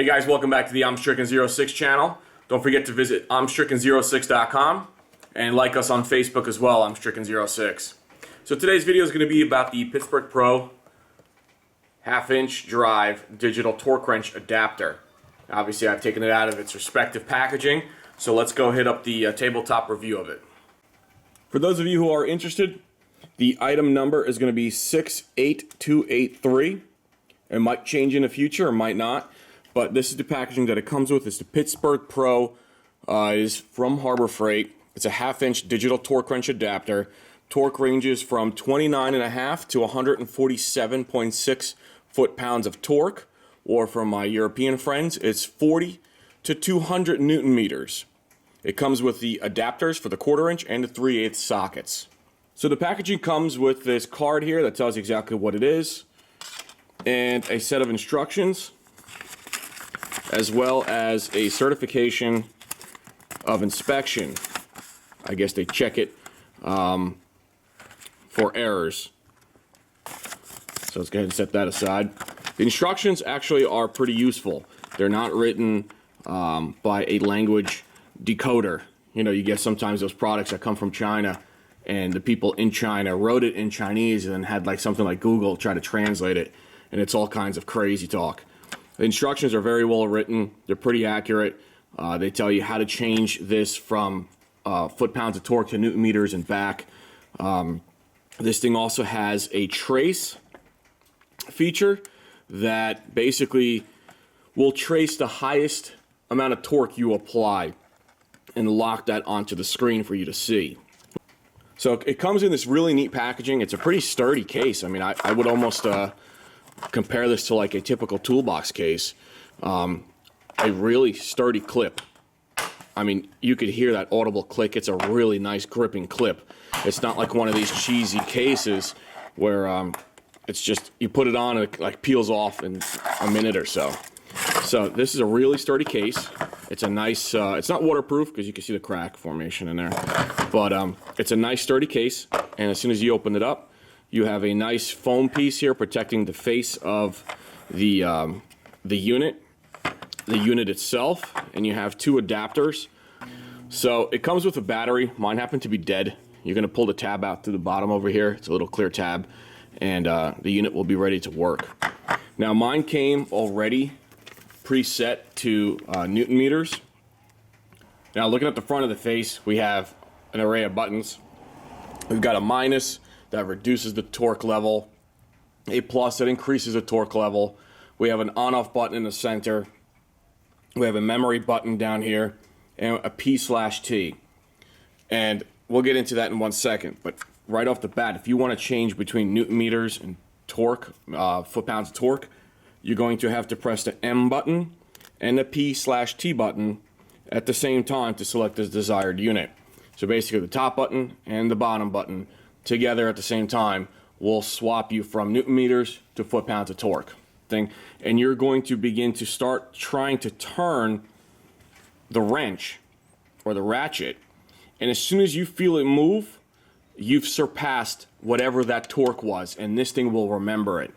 Hey guys, welcome back to the I'm Stricken06 channel. Don't forget to visit I'mStricken06.com and like us on Facebook as well, I'm Stricken06. So today's video is going to be about the Pittsburgh Pro 1/2-inch drive digital torque wrench adapter. Obviously I've taken it out of its respective packaging, so let's go hit up the tabletop review of it. For those of you who are interested, the item number is going to be 68283. It might change in the future or might not. But this is the packaging that it comes with. It's the Pittsburgh Pro. It is from Harbor Freight. It's a 1/2-inch digital torque wrench adapter. Torque ranges from 29.5 to 147.6 foot-pounds of torque. Or for my European friends, it's 40 to 200 Newton meters. It comes with the adapters for the 1/4 inch and the 3/8 sockets. So the packaging comes with this card here that tells you exactly what it is. And a set of instructions, as well as a certification of inspection. I guess they check it for errors. So let's go ahead and set that aside. The instructions actually are pretty useful. They're not written by a language decoder. You know, you get sometimes those products that come from China, and the people in China wrote it in Chinese and then had like something like Google try to translate it, and it's all kinds of crazy talk. The instructions are very well written. They're pretty accurate. They tell you how to change this from foot-pounds of torque to Newton meters and back. This thing also has a trace feature that basically will trace the highest amount of torque you apply and lock that onto the screen for you to see. So it comes in this really neat packaging. It's a pretty sturdy case. I mean, I would almost compare this to like a typical toolbox case. A really sturdy clip. I mean, you could hear that audible click. It's a really nice gripping clip. It's not like one of these cheesy cases where it's just, you put it on and it like peels off in a minute or so. So this is a really sturdy case. It's a nice, it's not waterproof because you can see the crack formation in there. But it's a nice sturdy case, and as soon as you open it up, you have a nice foam piece here protecting the face of the unit itself, and you have 2 adapters. So it comes with a battery. Mine happened to be dead. You're going to pull the tab out through the bottom over here. It's a little clear tab, and the unit will be ready to work. Now mine came already preset to Newton meters. Now looking at the front of the face, we have an array of buttons. We've got a minus that reduces the torque level, a plus that increases the torque level. We have an on-off button in the center. We have a memory button down here, and a P/T. And we'll get into that in 1 second. But right off the bat, if you want to change between Newton meters and torque, foot-pounds of torque, you're going to have to press the M button and the P/T button at the same time to select the desired unit. So basically the top button and the bottom button together at the same time will swap you from Newton meters to foot-pounds of torque thing, and you're going to begin to start trying to turn the wrench or the ratchet, and as soon as you feel it move, you've surpassed whatever that torque was, and this thing will remember it,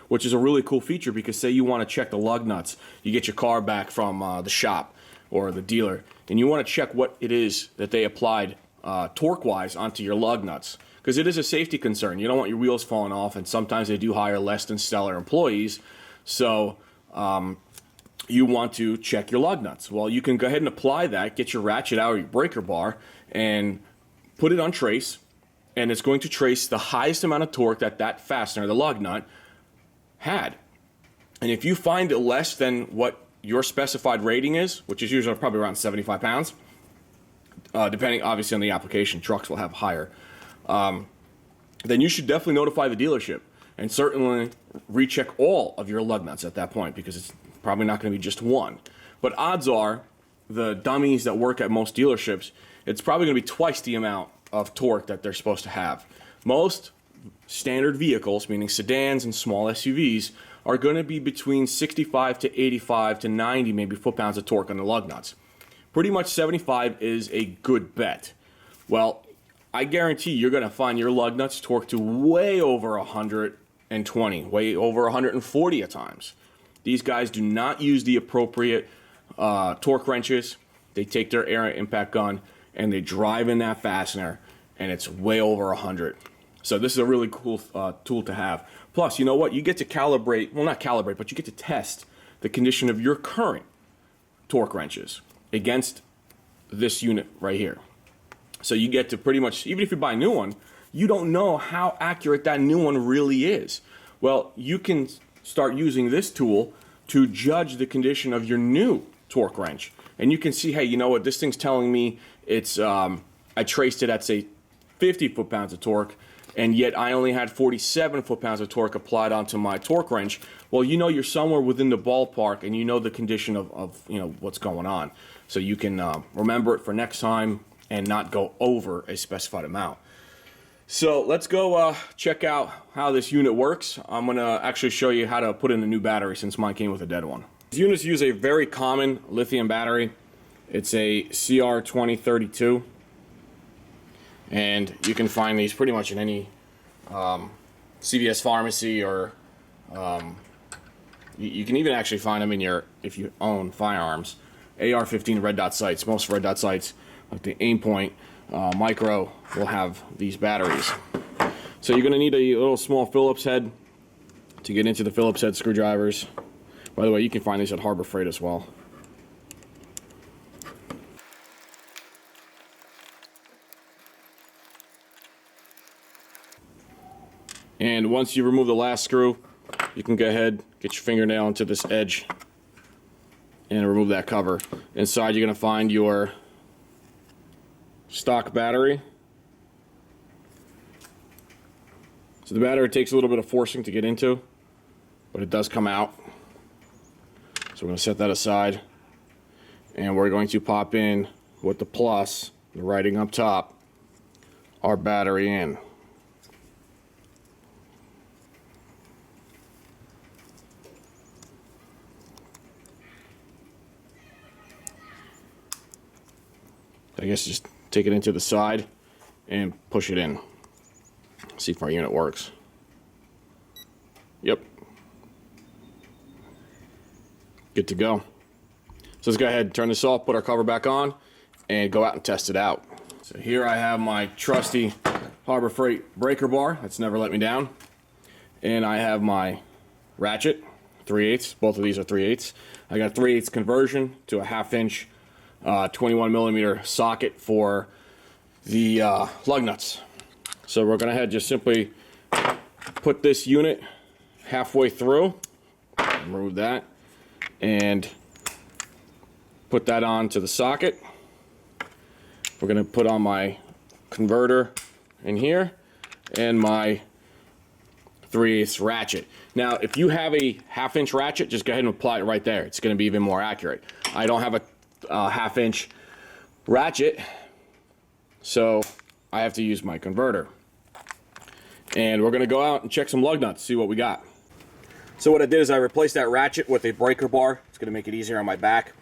which is a really cool feature because say you want to check the lug nuts. You get your car back from the shop or the dealer, and you want to check what it is that they applied torque-wise onto your lug nuts, because it is a safety concern. You don't want your wheels falling off, and sometimes they do hire less than stellar employees, so you want to check your lug nuts. Well, you can go ahead and apply that, get your ratchet out or your breaker bar, and put it on trace, and it's going to trace the highest amount of torque that that fastener, the lug nut, had. And if you find it less than what your specified rating is, which is usually probably around 75 pounds, depending obviously on the application, trucks will have higher, then you should definitely notify the dealership and certainly recheck all of your lug nuts at that point, because it's probably not going to be just one. But odds are, the dummies that work at most dealerships, it's probably going to be twice the amount of torque that they're supposed to have. Most standard vehicles, meaning sedans and small SUVs, are going to be between 65 to 85 to 90 maybe foot-pounds of torque on the lug nuts. Pretty much 75 is a good bet. Well, I guarantee you're going to find your lug nuts torqued to way over 120, way over 140 at times. These guys do not use the appropriate torque wrenches. They take their air impact gun and they drive in that fastener, and it's way over 100. So this is a really cool tool to have. Plus, you know what? You get to calibrate, well, not calibrate, but you get to test the condition of your current torque wrenches against this unit right here. So you get to pretty much, even if you buy a new one, you don't know how accurate that new one really is. Well, you can start using this tool to judge the condition of your new torque wrench. And you can see, hey, you know what, this thing's telling me it's, I traced it at, say, 50 foot-pounds of torque, and yet I only had 47 foot-pounds of torque applied onto my torque wrench. Well, you know you're somewhere within the ballpark, and you know the condition of you know, what's going on. So you can remember it for next time and not go over a specified amount. So let's go check out how this unit works. I'm going to actually show you how to put in a new battery since mine came with a dead one. These units use a very common lithium battery. It's a CR2032. And you can find these pretty much in any CVS pharmacy, or you can even actually find them in your, if you own firearms, AR-15 red dot sights. Most red dot sights, like the Aimpoint Micro, will have these batteries. So you're going to need a little small Phillips head to get into the Phillips head screwdrivers. By the way, you can find these at Harbor Freight as well. And once you remove the last screw, you can go ahead, get your fingernail into this edge and remove that cover. Inside you're going to find your stock battery. So the battery takes a little bit of forcing to get into, but it does come out. So we're going to set that aside, and we're going to pop in with the plus, the writing up top, our battery in. I guess just take it into the side and push it in. See if our unit works. Yep. Good to go. So let's go ahead and turn this off, put our cover back on, and go out and test it out. So here I have my trusty Harbor Freight breaker bar. That's never let me down. And I have my ratchet, 3/8. Both of these are 3/8. I got a 3/8 conversion to a 1/2 inch 21mm socket for the lug nuts. So we're going to just simply put this unit halfway through, remove that, and put that onto the socket. We're going to put on my converter in here and my 3/8 ratchet. Now, if you have a 1/2 inch ratchet, just go ahead and apply it right there. It's going to be even more accurate. I don't have a 1/2 inch ratchet, so I have to use my converter. And we're going to go out and check some lug nuts, see what we got. So what I did is I replaced that ratchet with a breaker bar. It's going to make it easier on my back.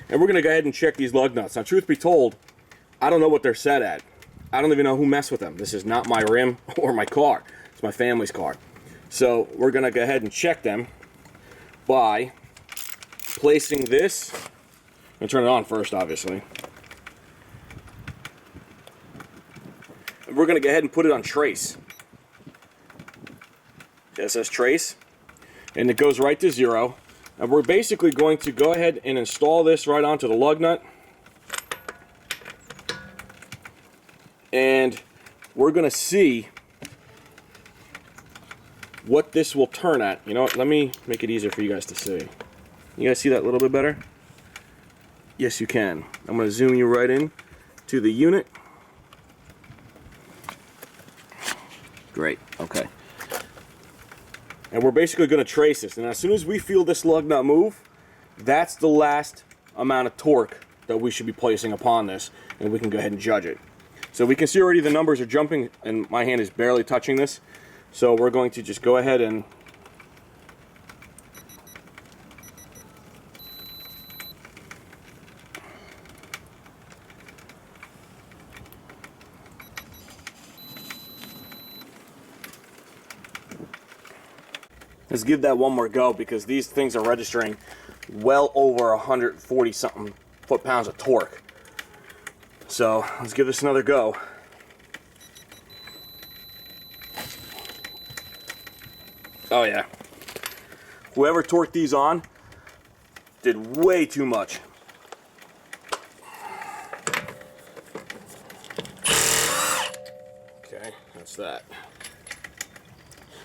And we're going to go ahead and check these lug nuts. Now, truth be told, I don't know what they're set at. I don't even know who messed with them. This is not my rim or my car. It's my family's car. So we're going to go ahead and check them by placing this. I'm going to turn it on first, obviously. And we're going to go ahead and put it on trace. It says trace, and it goes right to 0. And we're basically going to go ahead and install this right onto the lug nut. And we're going to see what this will turn at. You know what? Let me make it easier for you guys to see. You guys see that a little bit better? Yes, you can. I'm going to zoom you right in to the unit. Great. Okay. And we're basically going to trace this. And as soon as we feel this lug nut move, that's the last amount of torque that we should be placing upon this, and we can go ahead and judge it. So we can see already the numbers are jumping, and my hand is barely touching this. So we're going to just go ahead and Let's give that one more go, because these things are registering well over 140 something foot-pounds of torque. So let's give this another go. Oh yeah. Whoever torqued these on did way too much. Okay, that's that.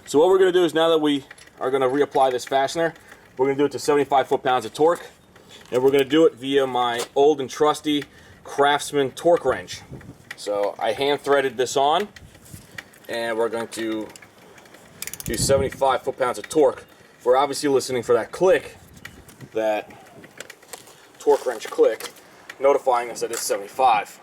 So what we're going to do is, now that we are going to reapply this fastener, we're going to do it to 75 foot-pounds of torque. And we're going to do it via my old and trusty Craftsman torque wrench. So I hand threaded this on, and we're going to do 75 foot-pounds of torque. We're obviously listening for that click, that torque wrench click, notifying us that it's 75.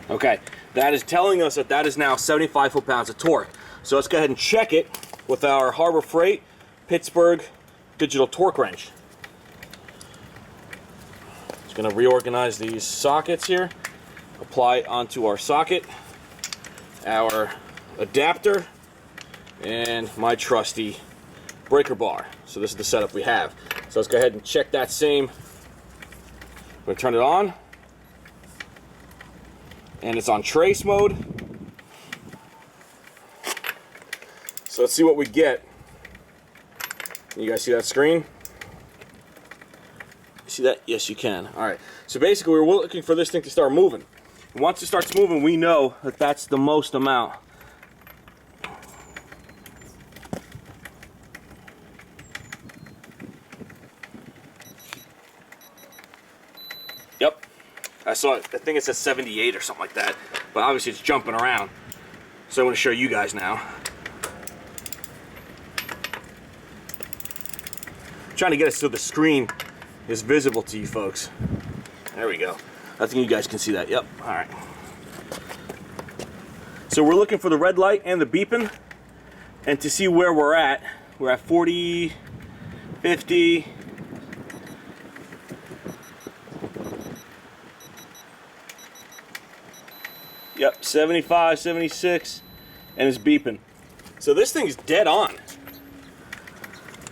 Okay, that is telling us that that is now 75 foot-pounds of torque. So let's go ahead and check it with our Harbor Freight Pittsburgh digital torque wrench. Just going to reorganize these sockets here, apply it onto our socket, our adapter, and my trusty breaker bar. So this is the setup we have. So let's go ahead and check that same. I'm going to turn it on, and it's on trace mode. So let's see what we get. Can you guys see that screen? See that? Yes, you can. All right. So basically, we're looking for this thing to start moving. And once it starts moving, we know that that's the most amount. Yep. I saw it. I think it says 78 or something like that. But obviously, it's jumping around. So I'm going to show you guys now. I'm trying to get it so the screen is visible to you folks. There we go. I think you guys can see that. Yep. All right. So we're looking for the red light and the beeping, and to see where we're at 40, 50. Yep, 75, 76, and it's beeping. So this thing's dead on.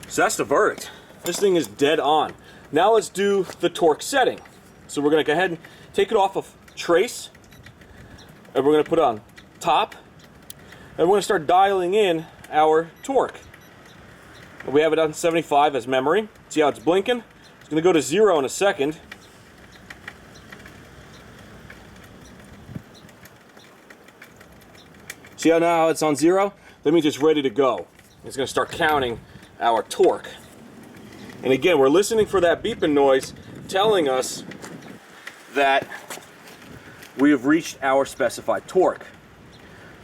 So that's the verdict. This thing is dead on. Now let's do the torque setting. So we're going to go ahead and take it off of trace, and we're going to put it on top, and we're going to start dialing in our torque. We have it on 75 as memory. See how it's blinking? It's going to go to 0 in a second. See how now it's on 0? That means it's ready to go. It's going to start counting our torque. And again, we're listening for that beeping noise telling us that we have reached our specified torque.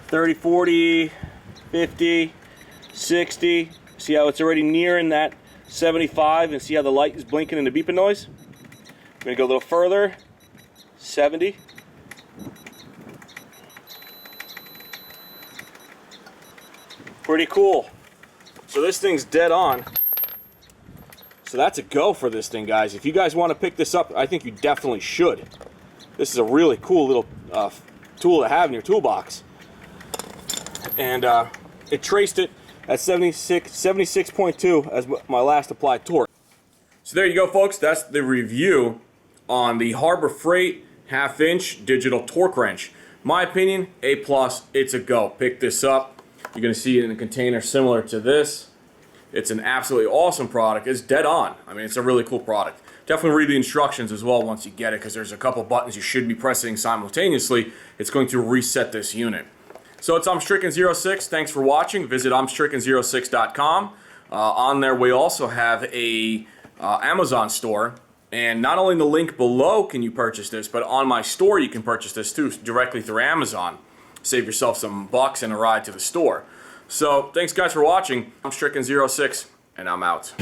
30, 40, 50, 60. See how it's already nearing that 75, and see how the light is blinking and the beeping noise? I'm going to go a little further. 70. Pretty cool. So this thing's dead on. So that's a go for this thing, guys. If you guys want to pick this up, I think you definitely should. This is a really cool little tool to have in your toolbox. And it traced it at 76.2 as my last applied torque. So there you go, folks. That's the review on the Harbor Freight 1/2-inch digital torque wrench. My opinion, A+. It's a go. Pick this up. You're going to see it in a container similar to this. It's an absolutely awesome product. It's dead on. I mean, it's a really cool product. Definitely read the instructions as well once you get it, because there's a couple buttons you should be pressing simultaneously. It's going to reset this unit. So it's Stricken06. Thanks for watching. Visit Stricken06.com. On there, we also have a Amazon store. And not only in the link below can you purchase this, but on my store you can purchase this too, directly through Amazon. Save yourself some bucks and a ride to the store. So, thanks guys for watching. I'm Stricken06, and I'm out.